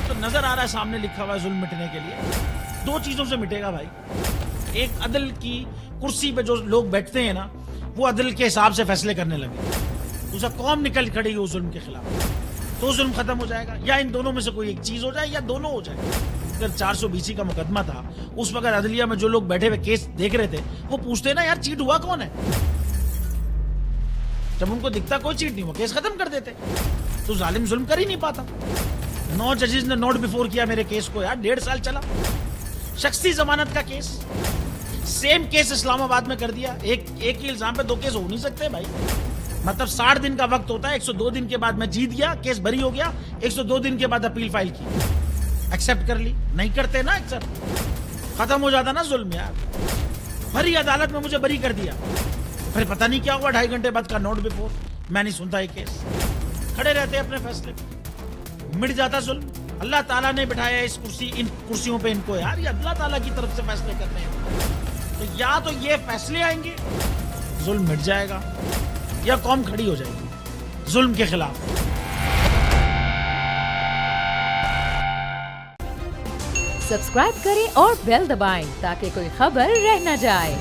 تو نظر آ رہا ہے سامنے لکھا ہوا ہے ظلم مٹنے کے لیے. 2 چیزوں سے مٹے گا بھائی. ایک عدل کی کرسی پہ جو لوگ بیٹھتے ہیں نا وہ عدل کے حساب سے فیصلے کرنے لگے. دوسرا قوم نکل کھڑی ہو ظلم کے خلاف تو ظلم ختم ہو جائے گا. یا ان دونوں میں سے کوئی ایک چیز ہو جائے یا دونوں ہو جائے. اگر 420 کا مقدمہ تھا اس وقت عدلیہ میں جو لوگ بیٹھے ہوئے کیس دیکھ رہے تھے وہ پوچھتے نا یار چیٹ ہوا کون ہے. جب ان کو دکھتا کوئی چیٹ نہیں ہوا کیس ختم کر دیتے. تو ظالم ظلم کر ہی نہیں پاتا. 9 ججز نے نوٹ بیفور کیا میرے کیس کو یار. 1.5 سال چلا. شخصی ضمانت کا کیس سیم کیس اسلام آباد میں کر دیا. ایک ہی الزام پہ 2 کیس ہو نہیں سکتے بھائی. مطلب 60 دن کا وقت ہوتا ہے. 102 دن کے بعد میں جیت گیا کیس بری ہو گیا. 102 دن کے بعد اپیل فائل کی ایکسپٹ کر لی. نہیں کرتے نا ایکسپٹ ختم ہو جاتا نا ظلم یار. بھری عدالت میں مجھے بری کر دیا. پھر پتہ نہیں کیا ہوا 2.5 گھنٹے بعد کا نوٹ بیفور. میں نہیں سنتا یہ کیس. کھڑے رہتے اپنے فیصلے مٹ جاتا ظلم. اللہ تعالیٰ نے بٹھایا اس ان کرسیوں پہ ان کو یار. یہ اللہ تعالیٰ کی طرف سے فیصلے کرنے ہیں. تو یا تو یہ فیصلے آئیں گے ظلم مٹ جائے گا یا قوم کھڑی ہو جائے گی ظلم کے خلاف. سبسکرائب کریں اور بیل دبائیں تاکہ کوئی خبر رہ نہ جائے.